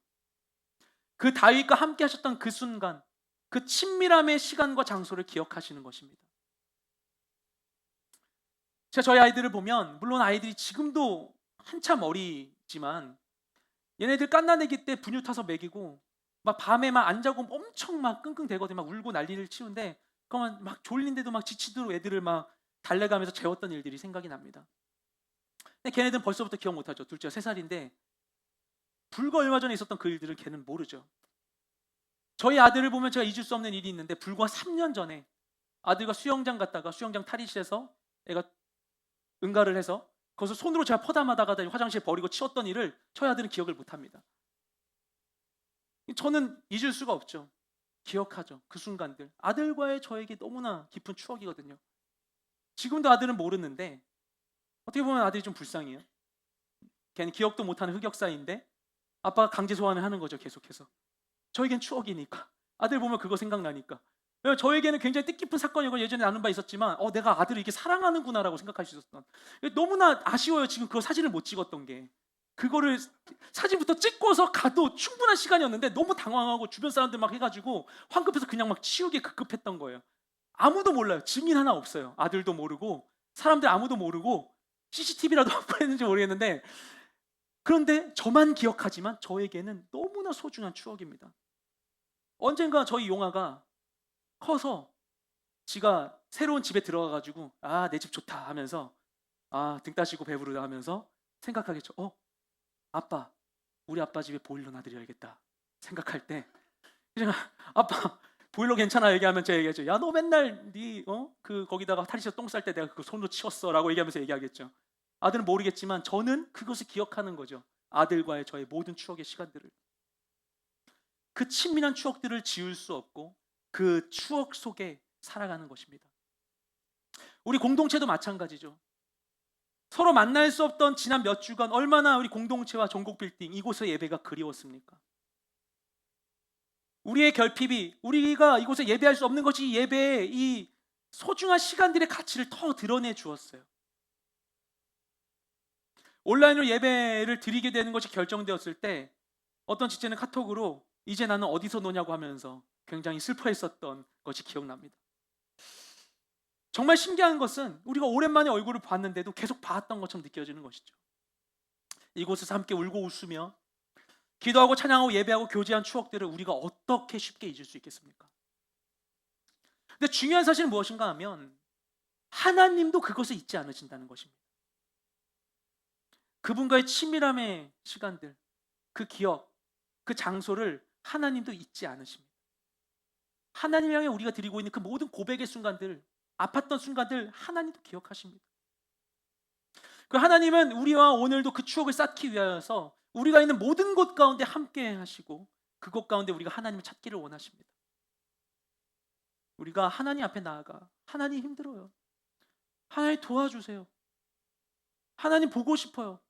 그 다윗과 함께 하셨던 그 순간, 그 친밀함의 시간과 장소를 기억하시는 것입니다. 제가 저희 아이들을 보면 물론 아이들이 지금도 한참 어리지만 얘네들 깐나내기 때 분유 타서 먹이고 막 밤에 막 안 자고 엄청 막 끙끙대거든요. 막 울고 난리를 치는데 그러면 막 졸린데도 막 지치도록 애들을 막 달래가면서 재웠던 일들이 생각이 납니다. 근데 걔네들은 벌써부터 기억 못하죠. 둘째가 3살인데 불과 얼마 전에 있었던 그 일들을 걔는 모르죠. 저희 아들을 보면 제가 잊을 수 없는 일이 있는데 불과 3년 전에 아들과 수영장 갔다가 수영장 탈의실에서 애가 응가를 해서 그것을 손으로 제가 퍼담하다가 화장실에 버리고 치웠던 일을 저희 아들은 기억을 못합니다. 저는 잊을 수가 없죠. 기억하죠. 그 순간들. 아들과의 저에게 너무나 깊은 추억이거든요. 지금도 아들은 모르는데 어떻게 보면 아들이 좀 불쌍해요. 걔는 기억도 못하는 흑역사인데 아빠가 강제 소환을 하는 거죠. 계속해서. 저에겐 추억이니까. 아들 보면 그거 생각나니까. 저에게는 굉장히 뜻깊은 사건이고 예전에 나눈 바 있었지만 내가 아들을 이렇게 사랑하는구나라고 생각할 수 있었던. 너무나 아쉬워요. 지금 그 사진을 못 찍었던 게. 그거를 사진부터 찍고서 가도 충분한 시간이었는데 너무 당황하고 주변 사람들 막 해가지고 황급해서 그냥 막 치우기 급급했던 거예요. 아무도 몰라요. 증인 하나 없어요. 아들도 모르고 사람들 아무도 모르고 CCTV라도 확보했는지 모르겠는데 그런데 저만 기억하지만 저에게는 너무나 소중한 추억입니다. 언젠가 저희 용아가 커서 지가 새로운 집에 들어가가지고 내 집 좋다 하면서 등 따시고 배부르다 하면서 생각하겠죠. 아빠, 우리 아빠 집에 보일러 놔드려야겠다 생각할 때 그냥 아빠 보일러 괜찮아 얘기하면 제가 얘기하죠. 야, 너 맨날 그 거기다가 탈의실 똥 쌀 때 내가 그거 손으로 치웠어 라고 얘기하면서 얘기하겠죠. 아들은 모르겠지만 저는 그것을 기억하는 거죠. 아들과의 저의 모든 추억의 시간들을. 그 친밀한 추억들을 지울 수 없고 그 추억 속에 살아가는 것입니다. 우리 공동체도 마찬가지죠. 서로 만날 수 없던 지난 몇 주간 얼마나 우리 공동체와 전국빌딩 이곳의 예배가 그리웠습니까? 우리의 결핍이 우리가 이곳에 예배할 수 없는 것이 예배의 이 소중한 시간들의 가치를 더 드러내 주었어요. 온라인으로 예배를 드리게 되는 것이 결정되었을 때 어떤 지체는 카톡으로 이제 나는 어디서 노냐고 하면서 굉장히 슬퍼했었던 것이 기억납니다. 정말 신기한 것은 우리가 오랜만에 얼굴을 봤는데도 계속 봤던 것처럼 느껴지는 것이죠. 이곳에서 함께 울고 웃으며 기도하고 찬양하고 예배하고 교제한 추억들을 우리가 어떻게 쉽게 잊을 수 있겠습니까? 근데 중요한 사실은 무엇인가 하면 하나님도 그것을 잊지 않으신다는 것입니다. 그분과의 친밀함의 시간들, 그 기억, 그 장소를 하나님도 잊지 않으십니다. 하나님 향해 우리가 드리고 있는 그 모든 고백의 순간들, 아팠던 순간들 하나님도 기억하십니다. 그 하나님은 우리와 오늘도 그 추억을 쌓기 위하여서 우리가 있는 모든 곳 가운데 함께 하시고 그곳 가운데 우리가 하나님을 찾기를 원하십니다. 우리가 하나님 앞에 나아가 하나님 힘들어요. 하나님 도와주세요. 하나님 보고 싶어요.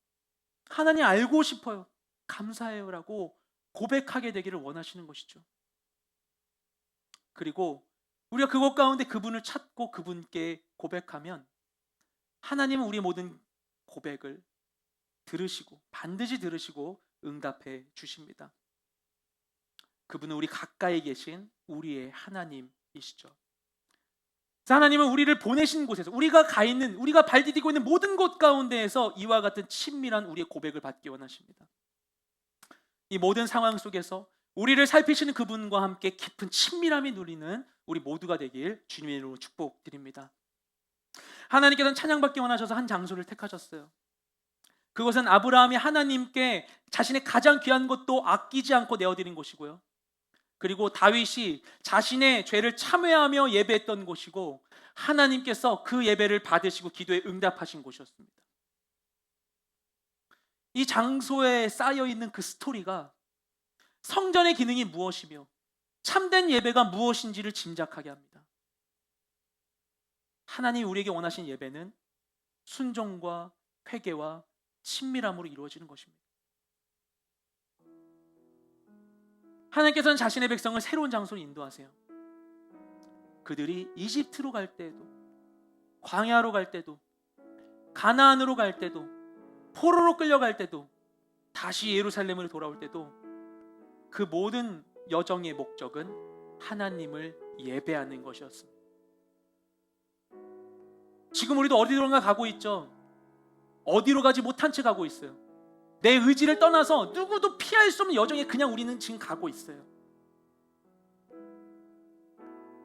하나님 알고 싶어요. 감사해요 라고 고백하게 되기를 원하시는 것이죠. 그리고 우리가 그곳 가운데 그분을 찾고 그분께 고백하면 하나님은 우리의 모든 고백을 들으시고 반드시 들으시고 응답해 주십니다. 그분은 우리 가까이 계신 우리의 하나님이시죠. 하나님은 우리를 보내신 곳에서 우리가 가 있는 우리가 발 디디고 있는 모든 곳 가운데에서 이와 같은 친밀한 우리의 고백을 받기 원하십니다. 이 모든 상황 속에서 우리를 살피시는 그분과 함께 깊은 친밀함이 누리는 우리 모두가 되길 주님의 이름으로 축복드립니다. 하나님께서는 찬양받기 원하셔서 한 장소를 택하셨어요. 그것은 아브라함이 하나님께 자신의 가장 귀한 것도 아끼지 않고 내어드린 곳이고요. 그리고 다윗이 자신의 죄를 참회하며 예배했던 곳이고 하나님께서 그 예배를 받으시고 기도에 응답하신 곳이었습니다. 이 장소에 쌓여있는 그 스토리가 성전의 기능이 무엇이며 참된 예배가 무엇인지를 짐작하게 합니다. 하나님이 우리에게 원하신 예배는 순종과 회개와 친밀함으로 이루어지는 것입니다. 하나님께서는 자신의 백성을 새로운 장소로 인도하세요. 그들이 이집트로 갈 때에도, 광야로 갈 때도, 가나안으로 갈 때도, 포로로 끌려갈 때도, 다시 예루살렘으로 돌아올 때도 그 모든 여정의 목적은 하나님을 예배하는 것이었습니다. 지금 우리도 어디론가 가고 있죠. 어디로 가지 못한 채 가고 있어요. 내 의지를 떠나서 누구도 피할 수 없는 여정에 그냥 우리는 지금 가고 있어요.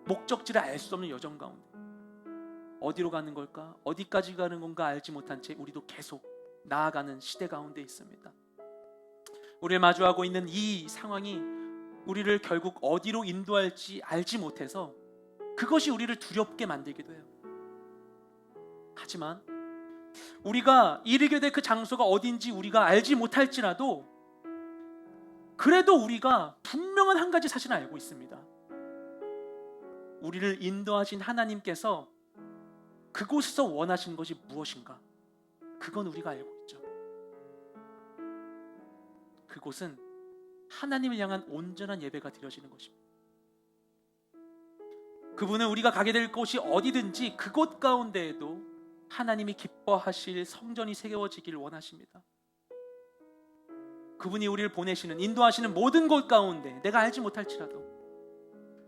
목적지를 알 수 없는 여정 가운데 어디로 가는 걸까? 어디까지 가는 건가 알지 못한 채 우리도 계속 나아가는 시대 가운데 있습니다. 우리를 마주하고 있는 이 상황이 우리를 결국 어디로 인도할지 알지 못해서 그것이 우리를 두렵게 만들기도 해요. 하지만 우리가 이르게 될 그 장소가 어딘지 우리가 알지 못할지라도 그래도 우리가 분명한 한 가지 사실을 알고 있습니다. 우리를 인도하신 하나님께서 그곳에서 원하시는 것이 무엇인가? 그건 우리가 알고 있죠. 그곳은 하나님을 향한 온전한 예배가 드려지는 것입니다. 그분은 우리가 가게 될 곳이 어디든지 그곳 가운데에도 하나님이 기뻐하실 성전이 세워지기를 원하십니다. 그분이 우리를 보내시는 인도하시는 모든 곳 가운데 내가 알지 못할지라도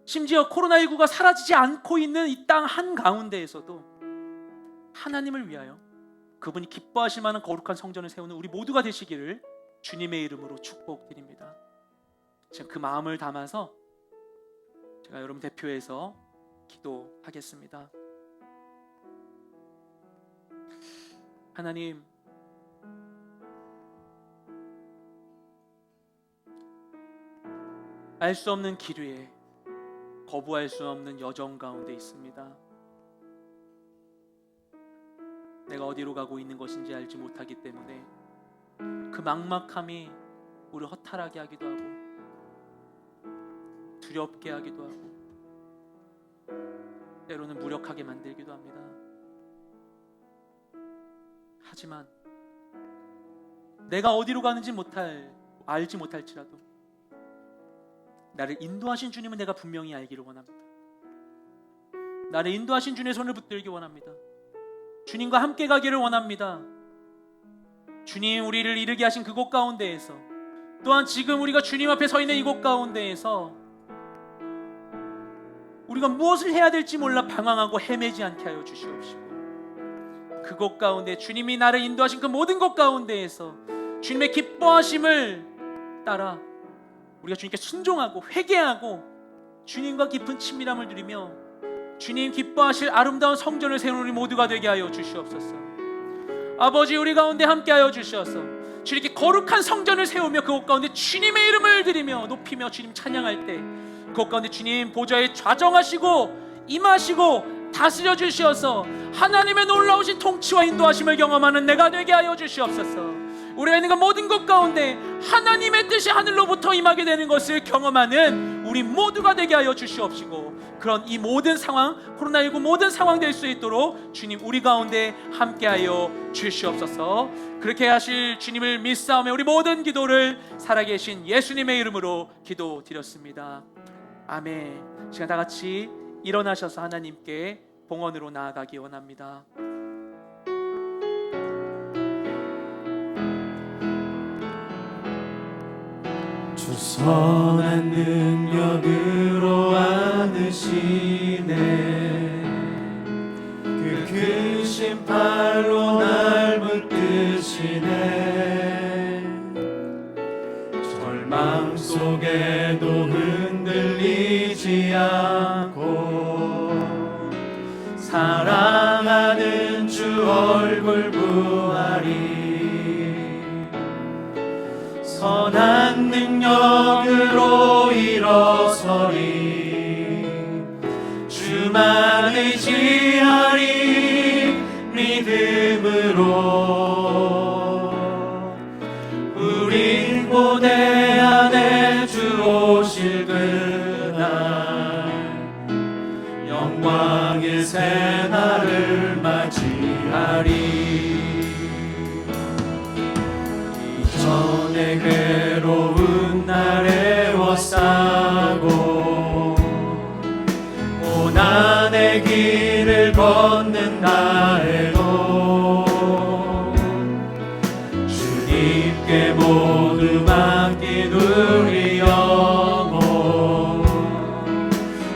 심지어 코로나19가 사라지지 않고 있는 이 땅 한가운데에서도 하나님을 위하여 그분이 기뻐하실 만한 거룩한 성전을 세우는 우리 모두가 되시기를 주님의 이름으로 축복드립니다. 지금 그 마음을 담아서 제가 여러분 대표해서 기도하겠습니다. 하나님, 알 수 없는 길 위에 거부할 수 없는 여정 가운데 있습니다. 내가 어디로 가고 있는 것인지 알지 못하기 때문에 그 막막함이 우리를 허탈하게 하기도 하고 두렵게 하기도 하고 때로는 무력하게 만들기도 합니다. 하지만 내가 어디로 가는지 알지 못할지라도 나를 인도하신 주님은 내가 분명히 알기를 원합니다. 나를 인도하신 주님의 손을 붙들기 원합니다. 주님과 함께 가기를 원합니다. 주님 우리를 이르게 하신 그곳 가운데에서 또한 지금 우리가 주님 앞에 서 있는 이곳 가운데에서 우리가 무엇을 해야 될지 몰라 방황하고 헤매지 않게 하여 주시옵시고, 그곳 가운데 주님이 나를 인도하신 그 모든 곳 가운데에서 주님의 기뻐하심을 따라 우리가 주님께 순종하고 회개하고 주님과 깊은 친밀함을 누리며 주님 기뻐하실 아름다운 성전을 세우는 우리 모두가 되게 하여 주시옵소서. 아버지, 우리 가운데 함께 하여 주셔서 주님께 거룩한 성전을 세우며 그곳 가운데 주님의 이름을 드리며 높이며 주님 찬양할 때 그곳 가운데 주님 보좌에 좌정하시고 임하시고 다스려 주시어서 하나님의 놀라우신 통치와 인도하심을 경험하는 내가 되게 하여 주시옵소서. 우리가 있는 그 모든 것 가운데 하나님의 뜻이 하늘로부터 임하게 되는 것을 경험하는 우리 모두가 되게 하여 주시옵시고, 그런 이 모든 상황, 코로나19 모든 상황 될 수 있도록 주님 우리 가운데 함께하여 주시옵소서. 그렇게 하실 주님을 믿사오며 우리 모든 기도를 살아계신 예수님의 이름으로 기도드렸습니다. 아멘. 시간 다 같이 일어나셔서 하나님께 봉헌으로 나아가기 원합니다. 주 선한 능력으로 안으시네. 그 크신 팔로 날 붙드시네. 절망 속에도 흔들리지 않고 사랑하는 주 얼굴 보아리. 선한 능력으로 일어서리. 주만 의지하리 믿음으로. 우린 고대 안에 주 오실 그날 영광의 새날을 맞이하리. 이전에 괴로운 날 애워싸고 고난의 길을 걷는다 해도 주님께 모두 맡긴 우리 영혼.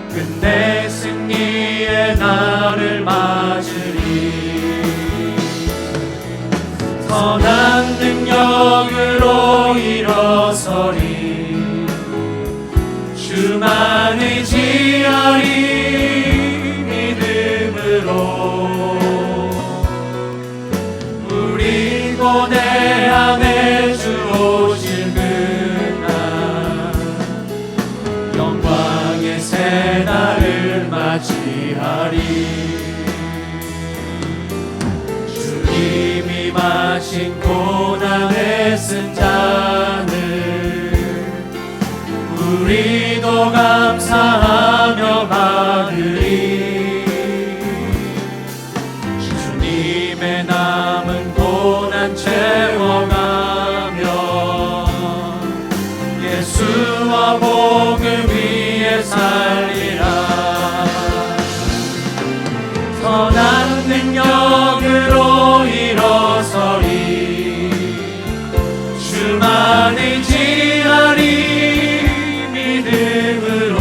끝내 승리의 날을 맞으리. 선한 능력으로 일어서리. 주만 의지하리 믿음으로. 우리 고대 안에 주 오실 그날 영광의 새날을 맞이하리. 주님이 마신 고난의 쓴 잔을 우리도 감사하며 받으리. 주님의 남은 고난 채워가며 예수와 복음 위에 살리라. 선한 능력으로 일어서리. 주만 의지하리 믿음으로.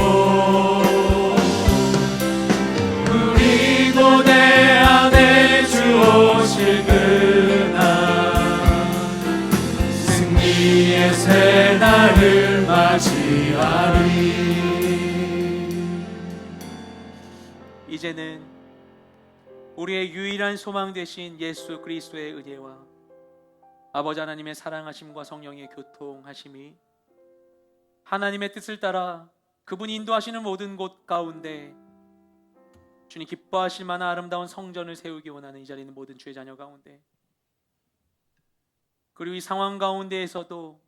우리 고대 안에 주 오실 그날 승리의 새날을 맞이하리. 이제는 우리의 유일한 소망 되신 예수 그리스도의 은혜와 아버지 하나님의 사랑하심과 성령의 교통하심이 하나님의 뜻을 따라 그분이 인도하시는 모든 곳 가운데 주님 기뻐하실 만한 아름다운 성전을 세우기 원하는 이 자리에 있는 모든 주의 자녀 가운데, 그리고 이 상황 가운데에서도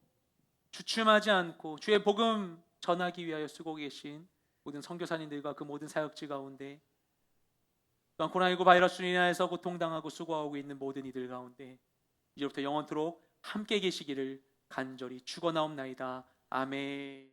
주춤하지 않고 주의 복음 전하기 위하여 쓰고 계신 모든 선교사님들과 그 모든 사역지 가운데, 또한 코로나19 바이러스로 인하여서 고통당하고 수고하고 있는 모든 이들 가운데 이제부터 영원토록 함께 계시기를 간절히 축원하옵나이다. 아멘.